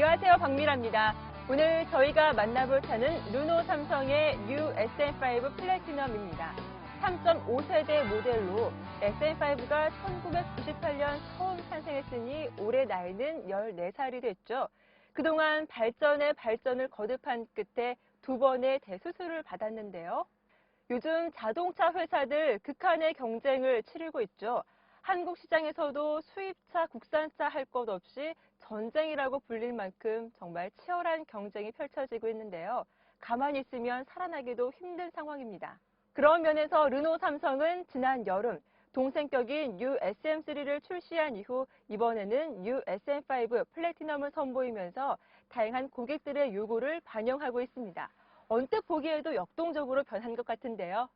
안녕하세요. 박미라입니다. 오늘 저희가 만나볼 차는 르노 삼성의 뉴 SM5 플래티넘입니다. 3.5세대 모델로 SM5가 1998년 처음 탄생했으니 올해 나이는 14살이 됐죠. 그동안 발전에 발전을 거듭한 끝에 2번의 대수술을 받았는데요. 요즘 자동차 회사들 극한의 경쟁을 치르고 있죠. 한국 시장에서도 수입차, 국산차 할 것 없이 전쟁이라고 불릴 만큼 정말 치열한 경쟁이 펼쳐지고 있는데요. 가만히 있으면 살아나기도 힘든 상황입니다. 그런 면에서 르노 삼성은 지난 여름 동생격인 뉴 SM3를 출시한 이후 이번에는 뉴 SM5 플래티넘을 선보이면서 다양한 고객들의 요구를 반영하고 있습니다. 언뜻 보기에도 역동적으로 변한 것 같은데요.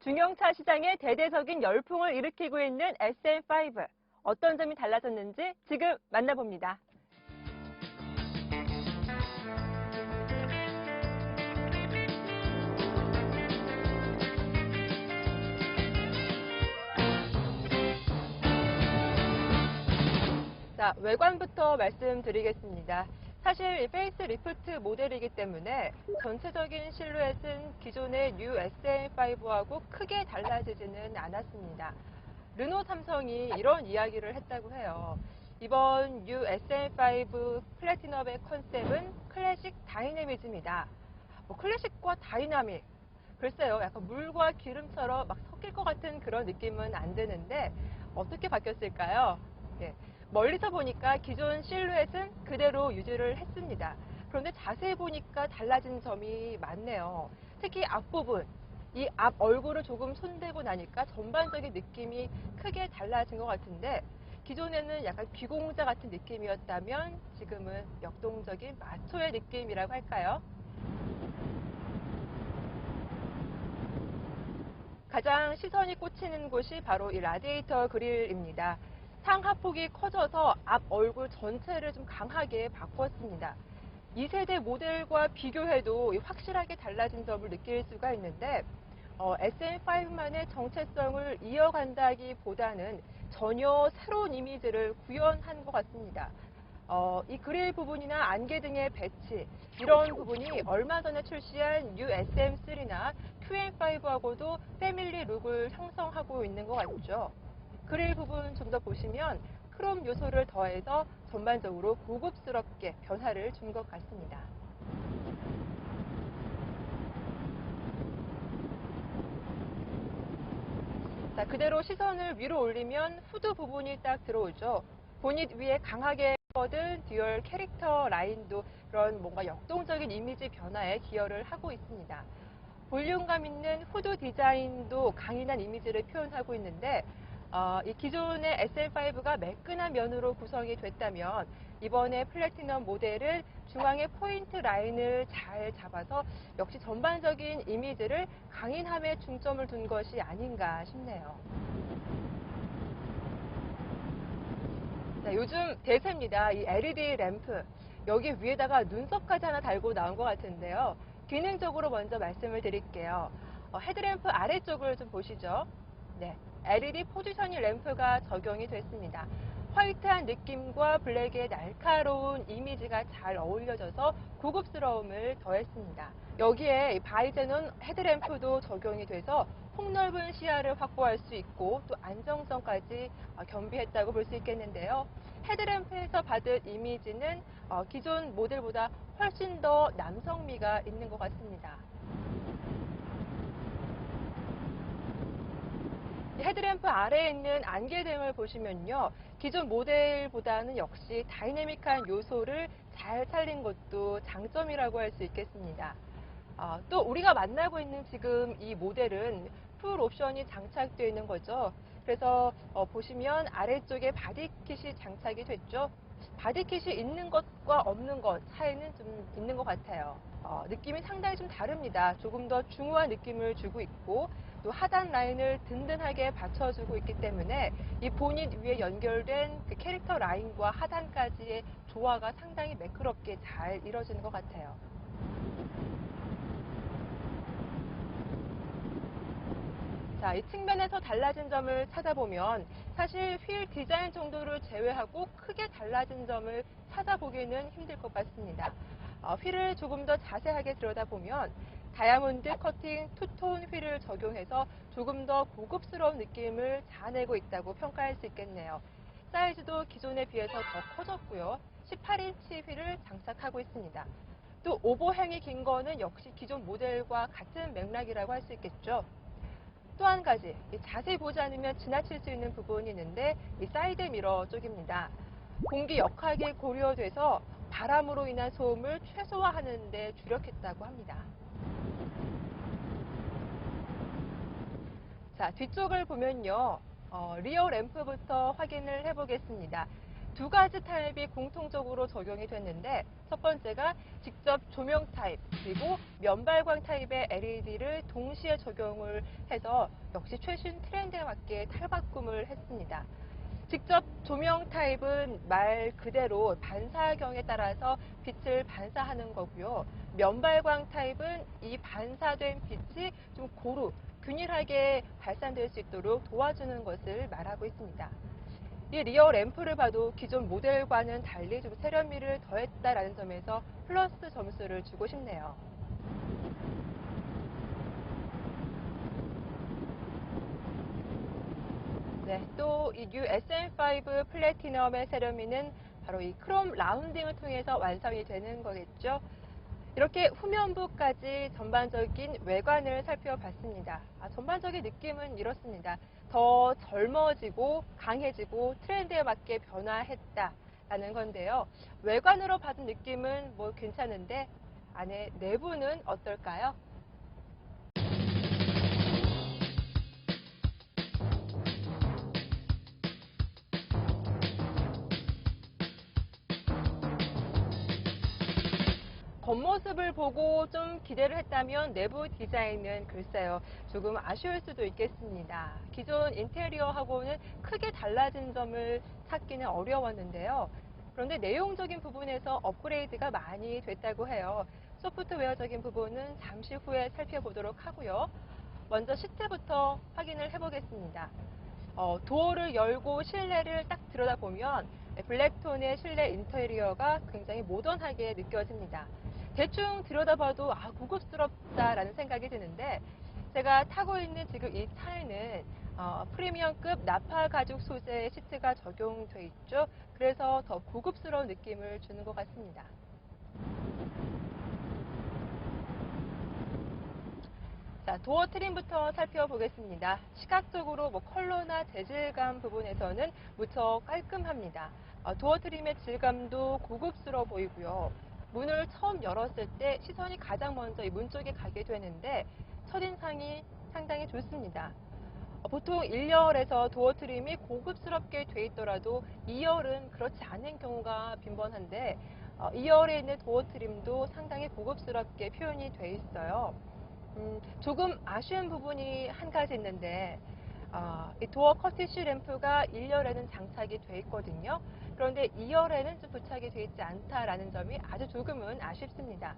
중형차 시장에 대대적인 열풍을 일으키고 있는 SM5. 어떤 점이 달라졌는지 지금 만나봅니다. 자, 외관부터 말씀드리겠습니다. 사실 페이스 리프트 모델이기 때문에 전체적인 실루엣은 기존의 뉴 SM5하고 크게 달라지지는 않았습니다. 르노 삼성이 이런 이야기를 했다고 해요. 이번 뉴 SM5 플래티넘의 컨셉은 클래식 다이내미즘이다. 클래식과 다이나믹. 글쎄요, 약간 물과 기름처럼 막 섞일 것 같은 그런 느낌은 안 드는데 어떻게 바뀌었을까요? 네, 멀리서 보니까 기존 실루엣은 그대로 유지를 했습니다. 그런데 자세히 보니까 달라진 점이 많네요. 특히 앞부분, 이 앞 얼굴을 조금 손대고 나니까 전반적인 느낌이 크게 달라진 것 같은데 기존에는 약간 귀공자 같은 느낌이었다면 지금은 역동적인 마초의 느낌이라고 할까요? 가장 시선이 꽂히는 곳이 바로 이 라디에이터 그릴입니다. 상하폭이 커져서 앞 얼굴 전체를 좀 강하게 바꿨습니다. 2세대 모델과 비교해도 확실하게 달라진 점을 느낄 수가 있는데 SM5만의 정체성을 이어간다기보다는 전혀 새로운 이미지를 구현한 것 같습니다. 이 그릴 부분이나 안개 등의 배치, 이런 부분이 얼마 전에 출시한 뉴 SM3나 QM5하고도 패밀리 룩을 형성하고 있는 것 같죠. 그릴 부분 좀 더 보시면 크롬 요소를 더해서 전반적으로 고급스럽게 변화를 준 것 같습니다. 자, 그대로 시선을 위로 올리면 후드 부분이 딱 들어오죠. 보닛 위에 강하게 뻗은 듀얼 캐릭터 라인도 그런 뭔가 역동적인 이미지 변화에 기여를 하고 있습니다. 볼륨감 있는 후드 디자인도 강인한 이미지를 표현하고 있는데 이 기존의 SM5가 매끈한 면으로 구성이 됐다면 이번에 플래티넘 모델은 중앙의 포인트 라인을 잘 잡아서 역시 전반적인 이미지를 강인함에 중점을 둔 것이 아닌가 싶네요. 자, 요즘 대세입니다. 이 LED 램프. 여기 위에다가 눈썹까지 하나 달고 나온 것 같은데요. 기능적으로 먼저 말씀을 드릴게요. 헤드램프 아래쪽을 좀 보시죠. 네, LED 포지셔닝 램프가 적용이 됐습니다. 화이트한 느낌과 블랙의 날카로운 이미지가 잘 어울려져서 고급스러움을 더했습니다. 여기에 바이제논 헤드램프도 적용이 돼서 폭넓은 시야를 확보할 수 있고 또 안정성까지 겸비했다고 볼 수 있겠는데요. 헤드램프에서 받은 이미지는 기존 모델보다 훨씬 더 남성미가 있는 것 같습니다. 헤드램프 아래에 있는 안개등을 보시면요. 기존 모델보다는 역시 다이내믹한 요소를 잘 살린 것도 장점이라고 할 수 있겠습니다. 또 우리가 만나고 있는 지금 이 모델은 풀 옵션이 장착되어 있는 거죠. 그래서 보시면 아래쪽에 바디킷이 장착이 됐죠. 바디킷이 있는 것과 없는 것 차이는 좀 있는 것 같아요. 느낌이 상당히 좀 다릅니다. 조금 더 중후한 느낌을 주고 있고 또 하단 라인을 든든하게 받쳐주고 있기 때문에 이 보닛 위에 연결된 그 캐릭터 라인과 하단까지의 조화가 상당히 매끄럽게 잘 이루어지는 것 같아요. 자, 이 측면에서 달라진 점을 찾아보면 사실 휠 디자인 정도를 제외하고 크게 달라진 점을 찾아보기는 힘들 것 같습니다. 휠을 조금 더 자세하게 들여다보면 다이아몬드 커팅 투톤 휠을 적용해서 조금 더 고급스러운 느낌을 자아내고 있다고 평가할 수 있겠네요. 사이즈도 기존에 비해서 더 커졌고요. 18인치 휠을 장착하고 있습니다. 또 오버행이 긴 거는 역시 기존 모델과 같은 맥락이라고 할 수 있겠죠. 또 한 가지, 자세히 보지 않으면 지나칠 수 있는 부분이 있는데 이 사이드 미러 쪽입니다. 공기 역학이 고려돼서 바람으로 인한 소음을 최소화하는 데 주력했다고 합니다. 자, 뒤쪽을 보면요. 리어 램프부터 확인을 해보겠습니다. 두 가지 타입이 공통적으로 적용이 됐는데 첫 번째가 직접 조명 타입 그리고 면발광 타입의 LED를 동시에 적용을 해서 역시 최신 트렌드에 맞게 탈바꿈을 했습니다. 직접 조명 타입은 말 그대로 반사경에 따라서 빛을 반사하는 거고요. 면발광 타입은 이 반사된 빛이 좀 고루 균일하게 발산될 수 있도록 도와주는 것을 말하고 있습니다. 이 리어 램프를 봐도 기존 모델과는 달리 좀 세련미를 더했다라는 점에서 플러스 점수를 주고 싶네요. 네, 또 이 뉴 SM5 플래티넘의 세련미는 바로 이 크롬 라운딩을 통해서 완성이 되는 거겠죠. 이렇게 후면부까지 전반적인 외관을 살펴봤습니다. 전반적인 느낌은 이렇습니다. 더 젊어지고 강해지고 트렌드에 맞게 변화했다라는 건데요. 외관으로 받은 느낌은 뭐 괜찮은데 안에 내부는 어떨까요? 겉모습을 보고 좀 기대를 했다면 내부 디자인은 글쎄요, 조금 아쉬울 수도 있겠습니다. 기존 인테리어하고는 크게 달라진 점을 찾기는 어려웠는데요. 그런데 내용적인 부분에서 업그레이드가 많이 됐다고 해요. 소프트웨어적인 부분은 잠시 후에 살펴보도록 하고요. 먼저 시트부터 확인을 해보겠습니다. 도어를 열고 실내를 딱 들여다보면 블랙톤의 실내 인테리어가 굉장히 모던하게 느껴집니다. 대충 들여다봐도 고급스럽다라는 생각이 드는데 제가 타고 있는 지금 이 차에는 프리미엄급 나파 가죽 소재의 시트가 적용돼 있죠. 그래서 더 고급스러운 느낌을 주는 것 같습니다. 자, 도어 트림부터 살펴보겠습니다. 시각적으로 컬러나 재질감 부분에서는 무척 깔끔합니다. 도어 트림의 질감도 고급스러워 보이고요. 문을 처음 열었을 때 시선이 가장 먼저 이 문 쪽에 가게 되는데 첫인상이 상당히 좋습니다. 보통 1열에서 도어 트림이 고급스럽게 돼 있더라도 2열은 그렇지 않은 경우가 빈번한데 2열에 있는 도어 트림도 상당히 고급스럽게 표현이 돼 있어요. 조금 아쉬운 부분이 한 가지 있는데 이 도어 커티시 램프가 1열에는 장착이 돼 있거든요. 그런데 2열에는 좀 부착이 돼 있지 않다라는 점이 아주 조금은 아쉽습니다.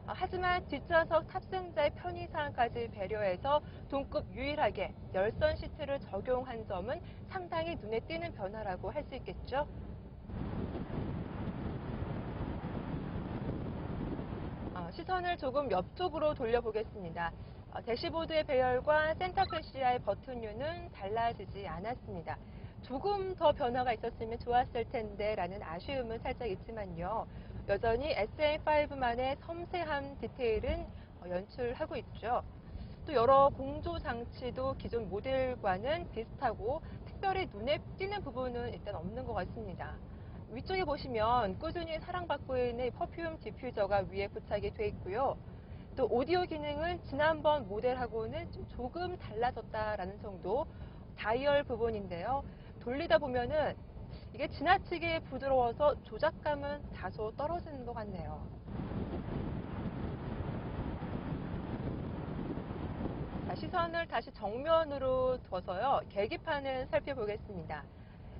하지만 뒷좌석 탑승자의 편의사항까지 배려해서 동급 유일하게 열선 시트를 적용한 점은 상당히 눈에 띄는 변화라고 할 수 있겠죠. 시선을 조금 옆쪽으로 돌려보겠습니다. 대시보드의 배열과 센터 패시아의 버튼류는 달라지지 않았습니다. 조금 더 변화가 있었으면 좋았을 텐데 라는 아쉬움은 살짝 있지만요. 여전히 SM5만의 섬세한 디테일은 연출하고 있죠. 또 여러 공조 장치도 기존 모델과는 비슷하고 특별히 눈에 띄는 부분은 일단 없는 것 같습니다. 위쪽에 보시면 꾸준히 사랑받고 있는 퍼퓸 디퓨저가 위에 부착이 돼 있고요. 또 오디오 기능은 지난번 모델하고는 좀 조금 달라졌다라는 정도 다이얼 부분인데요. 돌리다 보면은 이게 지나치게 부드러워서 조작감은 다소 떨어지는 것 같네요. 자, 시선을 다시 정면으로 둬서요. 계기판을 살펴보겠습니다.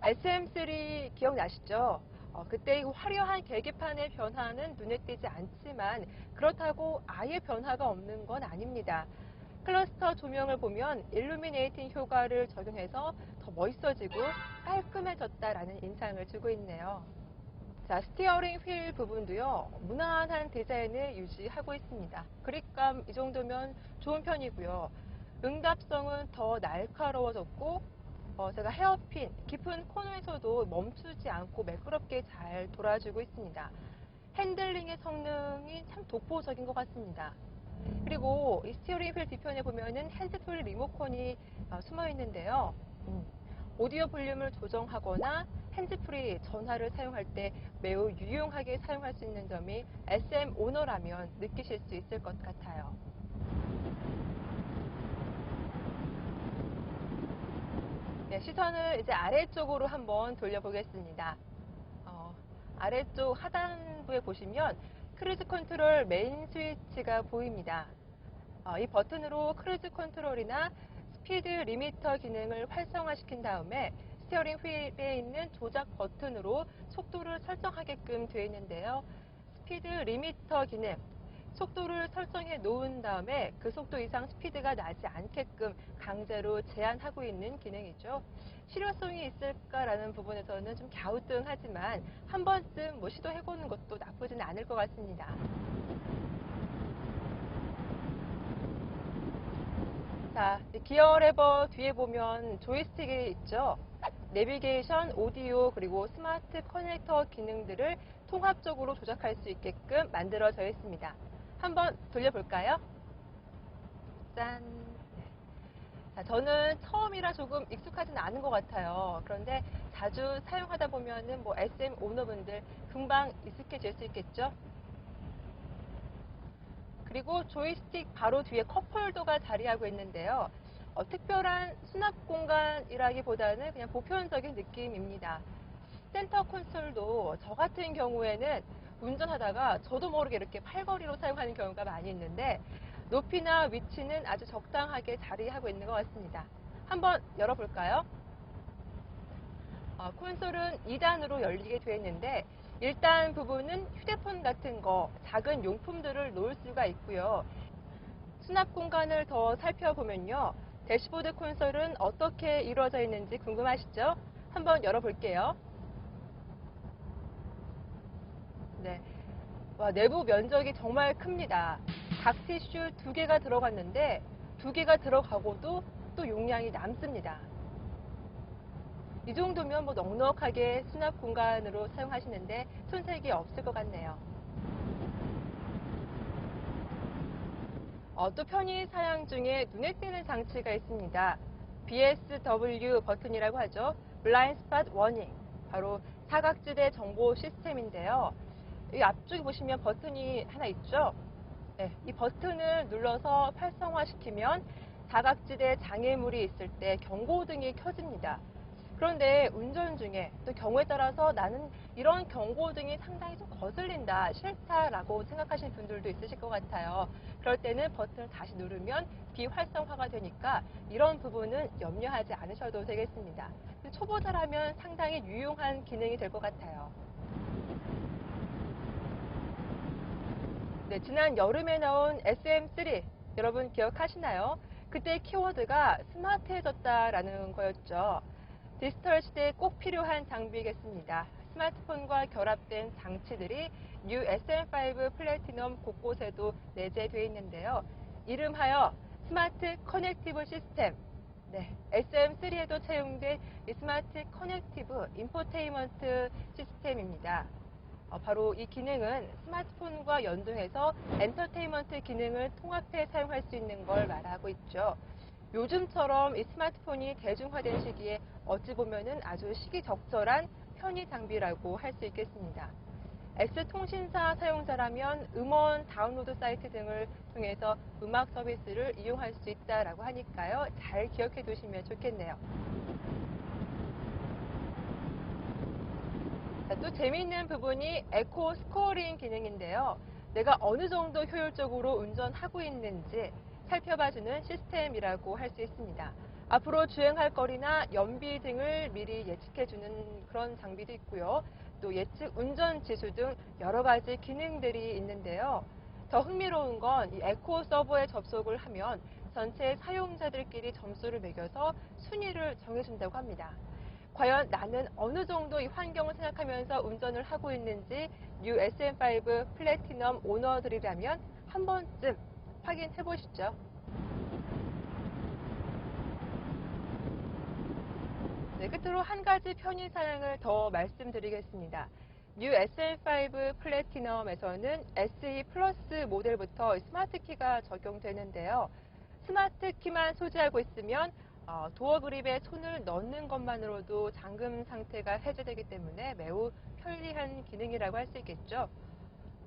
SM3 기억나시죠? 그때 이 화려한 계기판의 변화는 눈에 띄지 않지만 그렇다고 아예 변화가 없는 건 아닙니다. 클러스터 조명을 보면 일루미네이팅 효과를 적용해서 더 멋있어지고 깔끔해졌다라는 인상을 주고 있네요. 자, 스티어링 휠 부분도요, 무난한 디자인을 유지하고 있습니다. 그립감 이 정도면 좋은 편이고요. 응답성은 더 날카로워졌고, 제가 헤어핀, 깊은 코너에서도 멈추지 않고 매끄럽게 잘 돌아주고 있습니다. 핸들링의 성능이 참 독보적인 것 같습니다. 그리고 이 스티어링 휠 뒤편에 보면은 핸드풀 리모컨이 숨어 있는데요. 오디오 볼륨을 조정하거나 핸즈프리 전화를 사용할 때 매우 유용하게 사용할 수 있는 점이 SM 오너라면 느끼실 수 있을 것 같아요. 네, 시선을 이제 아래쪽으로 한번 돌려보겠습니다. 아래쪽 하단부에 보시면 크루즈 컨트롤 메인 스위치가 보입니다. 이 버튼으로 크루즈 컨트롤이나 스피드 리미터 기능을 활성화시킨 다음에 스티어링 휠에 있는 조작 버튼으로 속도를 설정하게끔 되어 있는데요. 스피드 리미터 기능, 속도를 설정해 놓은 다음에 그 속도 이상 스피드가 나지 않게끔 강제로 제한하고 있는 기능이죠. 실효성이 있을까라는 부분에서는 좀 갸우뚱하지만 한 번쯤 시도해보는 것도 나쁘지는 않을 것 같습니다. 자, 기어 레버 뒤에 보면 조이스틱이 있죠. 내비게이션, 오디오, 그리고 스마트 커넥터 기능들을 통합적으로 조작할 수 있게끔 만들어져 있습니다. 한번 돌려볼까요? 짠! 자, 저는 처음이라 조금 익숙하지는 않은 것 같아요. 그런데 자주 사용하다 보면은 SM 오너분들 금방 익숙해질 수 있겠죠? 그리고 조이스틱 바로 뒤에 컵홀더가 자리하고 있는데요. 특별한 수납 공간이라기보다는 그냥 보편적인 느낌입니다. 센터 콘솔도 저 같은 경우에는 운전하다가 저도 모르게 이렇게 팔걸이로 사용하는 경우가 많이 있는데 높이나 위치는 아주 적당하게 자리하고 있는 것 같습니다. 한번 열어볼까요? 콘솔은 2단으로 열리게 되어 있는데 1단 부분은 휴대폰 같은 거, 작은 용품들을 놓을 수가 있고요. 수납 공간을 더 살펴보면요. 대시보드 콘솔은 어떻게 이루어져 있는지 궁금하시죠? 한번 열어볼게요. 네. 와, 내부 면적이 정말 큽니다. 각 티슈 2개가 들어갔는데 2개가 들어가고도 또 용량이 남습니다. 이 정도면 넉넉하게 수납 공간으로 사용하시는데 손색이 없을 것 같네요. 또 편의 사양 중에 눈에 띄는 장치가 있습니다. BSW 버튼이라고 하죠. 블라인드 스팟 워닝. 바로 사각지대 정보 시스템인데요. 이 앞쪽에 보시면 버튼이 하나 있죠. 네, 이 버튼을 눌러서 활성화시키면 사각지대 장애물이 있을 때 경고등이 켜집니다. 그런데 운전 중에 또 경우에 따라서 나는 이런 경고등이 상당히 좀 거슬린다, 싫다라고 생각하시는 분들도 있으실 것 같아요. 그럴 때는 버튼을 다시 누르면 비활성화가 되니까 이런 부분은 염려하지 않으셔도 되겠습니다. 초보자라면 상당히 유용한 기능이 될 것 같아요. 네, 지난 여름에 나온 SM3 여러분 기억하시나요? 그때 키워드가 스마트해졌다라는 거였죠. 디지털 시대에 꼭 필요한 장비겠습니다. 스마트폰과 결합된 장치들이 뉴 SM5 플래티넘 곳곳에도 내재되어 있는데요. 이름하여 스마트 커넥티브 시스템. 네, SM3에도 채용된 이 스마트 커넥티브 인포테인먼트 시스템입니다. 바로 이 기능은 스마트폰과 연동해서 엔터테인먼트 기능을 통합해 사용할 수 있는 걸 말하고 있죠. 요즘처럼 이 스마트폰이 대중화된 시기에 어찌 보면은 아주 시기적절한 편의 장비라고 할 수 있겠습니다. X통신사 사용자라면 음원 다운로드 사이트 등을 통해서 음악 서비스를 이용할 수 있다라고 하니까요. 잘 기억해 두시면 좋겠네요. 자, 또 재미있는 부분이 에코 스코어링 기능인데요. 내가 어느 정도 효율적으로 운전하고 있는지 살펴봐주는 시스템이라고 할 수 있습니다. 앞으로 주행할 거리나 연비 등을 미리 예측해주는 그런 장비도 있고요. 또 예측 운전 지수 등 여러 가지 기능들이 있는데요. 더 흥미로운 건 이 에코 서버에 접속을 하면 전체 사용자들끼리 점수를 매겨서 순위를 정해준다고 합니다. 과연 나는 어느 정도 이 환경을 생각하면서 운전을 하고 있는지 뉴 SM5 플래티넘 오너들이라면 한 번쯤 확인해 보시죠. 네, 끝으로 한 가지 편의 사양을 더 말씀드리겠습니다. 뉴 SM5 플래티넘에서는 SE 플러스 모델부터 스마트 키가 적용되는데요. 스마트 키만 소지하고 있으면 도어 그립에 손을 넣는 것만으로도 잠금 상태가 해제되기 때문에 매우 편리한 기능이라고 할 수 있겠죠.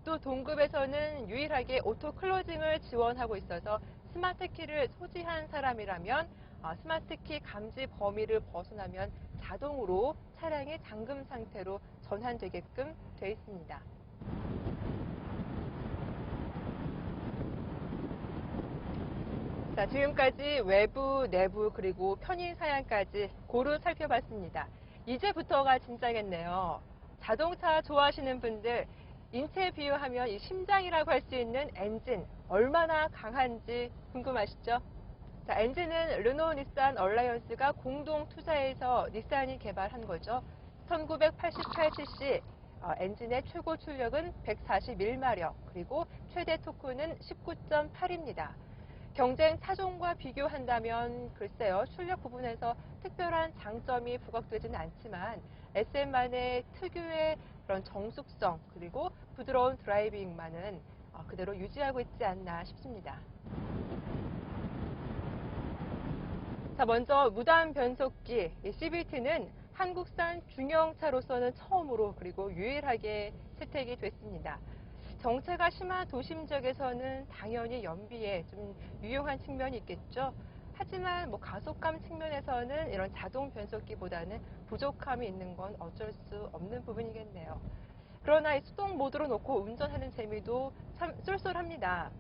또 동급에서는 유일하게 오토 클로징을 지원하고 있어서 스마트 키를 소지한 사람이라면 스마트 키 감지 범위를 벗어나면 자동으로 차량의 잠금 상태로 전환되게끔 되어 있습니다. 자, 지금까지 외부, 내부, 그리고 편의 사양까지 고루 살펴봤습니다. 이제부터가 진짜겠네요. 자동차 좋아하시는 분들, 인체 비유하면 이 심장이라고 할 수 있는 엔진, 얼마나 강한지 궁금하시죠? 자, 엔진은 르노 닛산 얼라이언스가 공동 투자해서 닛산이 개발한 거죠. 1988cc, 엔진의 최고 출력은 141마력, 그리고 최대 토크는 19.8입니다. 경쟁 차종과 비교한다면 글쎄요, 출력 부분에서 특별한 장점이 부각되지는 않지만 SM만의 특유의 그런 정숙성 그리고 부드러운 드라이빙만은 그대로 유지하고 있지 않나 싶습니다. 자, 먼저 무단 변속기 CVT는 한국산 중형차로서는 처음으로 그리고 유일하게 채택이 됐습니다. 정체가 심한 도심 지역에서는 당연히 연비에 좀 유용한 측면이 있겠죠. 하지만 가속감 측면에서는 이런 자동 변속기보다는 부족함이 있는 건 어쩔 수 없는 부분이겠네요. 그러나 이 수동 모드로 놓고 운전하는 재미도 참 쏠쏠합니다.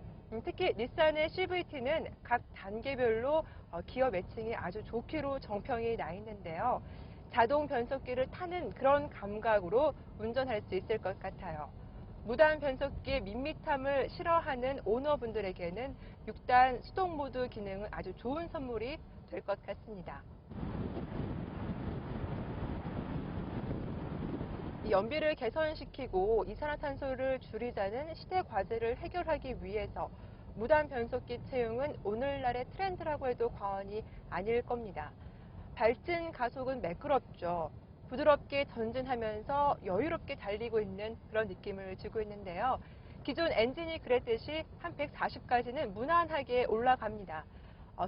특히 닛산의 CVT는 각 단계별로 기어 매칭이 아주 좋기로 정평이 나 있는데요. 자동 변속기를 타는 그런 감각으로 운전할 수 있을 것 같아요. 무단 변속기의 밋밋함을 싫어하는 오너분들에게는 6단 수동 모드 기능은 아주 좋은 선물이 될 것 같습니다. 이 연비를 개선시키고 이산화탄소를 줄이자는 시대 과제를 해결하기 위해서 무단 변속기 채용은 오늘날의 트렌드라고 해도 과언이 아닐 겁니다. 발진 가속은 매끄럽죠. 부드럽게 전진하면서 여유롭게 달리고 있는 그런 느낌을 주고 있는데요. 기존 엔진이 그랬듯이 한 140까지는 무난하게 올라갑니다.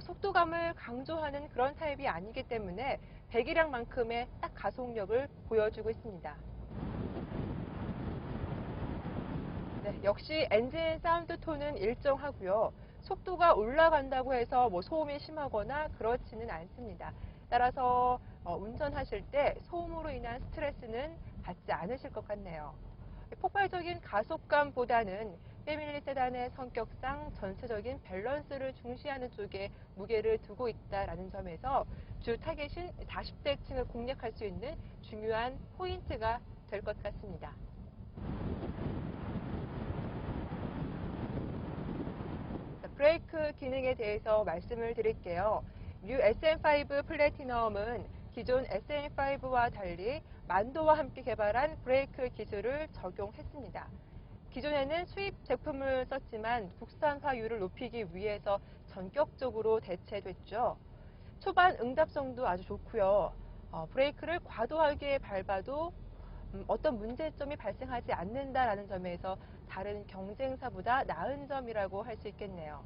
속도감을 강조하는 그런 타입이 아니기 때문에 배기량만큼의 딱 가속력을 보여주고 있습니다. 네, 역시 엔진 사운드 톤은 일정하고요. 속도가 올라간다고 해서 소음이 심하거나 그렇지는 않습니다. 따라서 운전하실 때 소음으로 인한 스트레스는 받지 않으실 것 같네요. 폭발적인 가속감보다는 패밀리 세단의 성격상 전체적인 밸런스를 중시하는 쪽에 무게를 두고 있다는 점에서 주 타겟인 40대층을 공략할 수 있는 중요한 포인트가 될 것 같습니다. 브레이크 기능에 대해서 말씀을 드릴게요. 뉴 SM5 플래티넘은 기존 SM5와 달리 만도와 함께 개발한 브레이크 기술을 적용했습니다. 기존에는 수입 제품을 썼지만 국산화율을 높이기 위해서 전격적으로 대체됐죠. 초반 응답성도 아주 좋고요. 브레이크를 과도하게 밟아도 어떤 문제점이 발생하지 않는다라는 점에서 다른 경쟁사보다 나은 점이라고 할 수 있겠네요.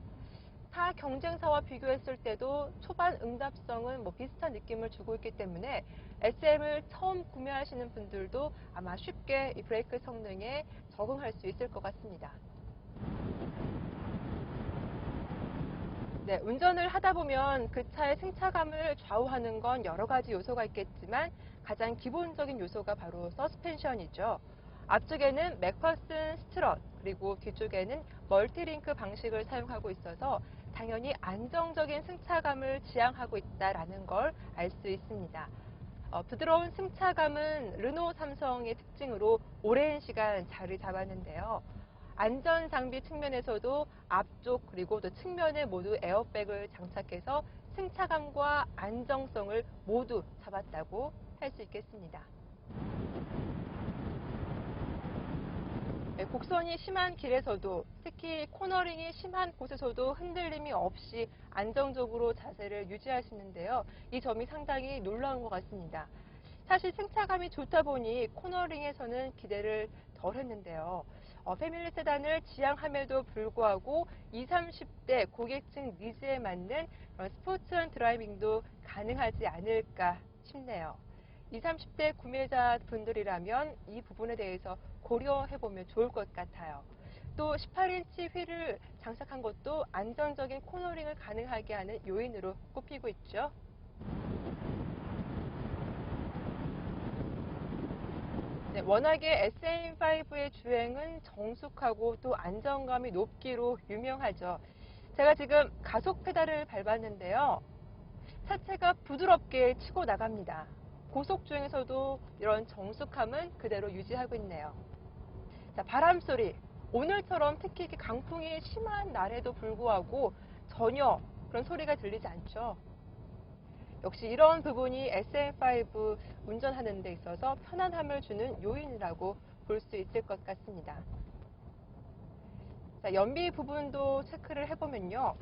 타 경쟁사와 비교했을 때도 초반 응답성은 비슷한 느낌을 주고 있기 때문에 SM을 처음 구매하시는 분들도 아마 쉽게 이 브레이크 성능에 적응할 수 있을 것 같습니다. 네, 운전을 하다 보면 그 차의 승차감을 좌우하는 건 여러 가지 요소가 있겠지만 가장 기본적인 요소가 바로 서스펜션이죠. 앞쪽에는 맥퍼슨 스트럿, 그리고 뒤쪽에는 멀티링크 방식을 사용하고 있어서 당연히 안정적인 승차감을 지향하고 있다는 걸 알 수 있습니다. 부드러운 승차감은 르노 삼성의 특징으로 오랜 시간 자리 잡았는데요. 안전 장비 측면에서도 앞쪽 그리고 또 측면에 모두 에어백을 장착해서 승차감과 안정성을 모두 잡았다고 할 수 있겠습니다. 곡선이 심한 길에서도 특히 코너링이 심한 곳에서도 흔들림이 없이 안정적으로 자세를 유지하시는데요. 이 점이 상당히 놀라운 것 같습니다. 사실 승차감이 좋다 보니 코너링에서는 기대를 덜 했는데요. 패밀리 세단을 지향함에도 불구하고 20, 30대 고객층 니즈에 맞는 스포츠한 드라이빙도 가능하지 않을까 싶네요. 20, 30대 구매자분들이라면 이 부분에 대해서 고려해보면 좋을 것 같아요. 또 18인치 휠을 장착한 것도 안정적인 코너링을 가능하게 하는 요인으로 꼽히고 있죠. 네, 워낙에 SM5의 주행은 정숙하고 또 안정감이 높기로 유명하죠. 제가 지금 가속 페달을 밟았는데요. 차체가 부드럽게 치고 나갑니다. 고속 주행에서도 이런 정숙함은 그대로 유지하고 있네요. 자, 바람 소리. 오늘처럼 특히 강풍이 심한 날에도 불구하고 전혀 그런 소리가 들리지 않죠. 역시 이런 부분이 SM5 운전하는 데 있어서 편안함을 주는 요인이라고 볼 수 있을 것 같습니다. 자, 연비 부분도 체크를 해보면요.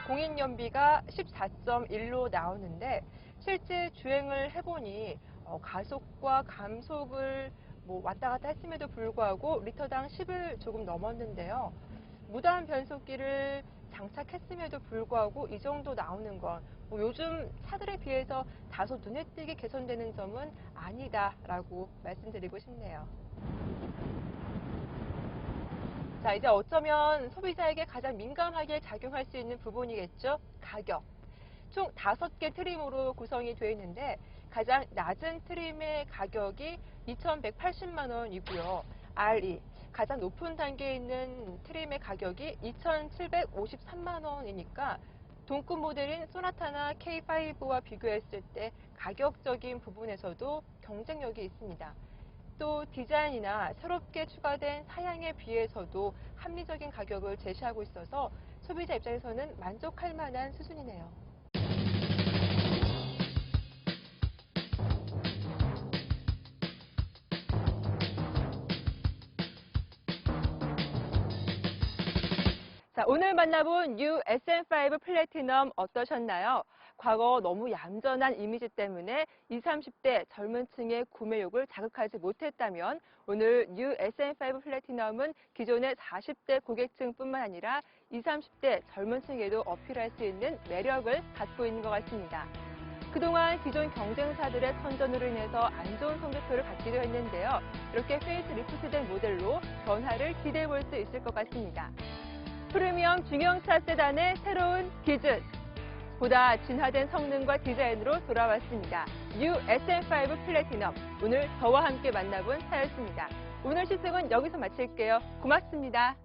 공인 연비가 14.1로 나오는데 실제 주행을 해보니 가속과 감속을 왔다 갔다 했음에도 불구하고 리터당 10을 조금 넘었는데요. 무단 변속기를 장착했음에도 불구하고 이 정도 나오는 건 요즘 차들에 비해서 다소 눈에 띄게 개선되는 점은 아니다라고 말씀드리고 싶네요. 자, 이제 어쩌면 소비자에게 가장 민감하게 작용할 수 있는 부분이겠죠? 가격. 총 5개 트림으로 구성이 되어 있는데 가장 낮은 트림의 가격이 2,180만 원이고요. RE, 가장 높은 단계에 있는 트림의 가격이 2,753만 원이니까 동급 모델인 소나타나 K5와 비교했을 때 가격적인 부분에서도 경쟁력이 있습니다. 또 디자인이나 새롭게 추가된 사양에 비해서도 합리적인 가격을 제시하고 있어서 소비자 입장에서는 만족할 만한 수준이네요. 자, 오늘 만나본 뉴 SM5 플래티넘 어떠셨나요? 과거 너무 얌전한 이미지 때문에 20, 30대 젊은 층의 구매욕을 자극하지 못했다면 오늘 뉴 SM5 플래티넘은 기존의 40대 고객층뿐만 아니라 20, 30대 젊은 층에도 어필할 수 있는 매력을 갖고 있는 것 같습니다. 그동안 기존 경쟁사들의 선전으로 인해서 안 좋은 성적표를 받기도 했는데요. 이렇게 페이스 리프트된 모델로 변화를 기대해 볼 수 있을 것 같습니다. 프리미엄 중형차 세단의 새로운 기준, 보다 진화된 성능과 디자인으로 돌아왔습니다. 뉴 SM5 플래티넘, 오늘 저와 함께 만나본 차였습니다. 오늘 시승은 여기서 마칠게요. 고맙습니다.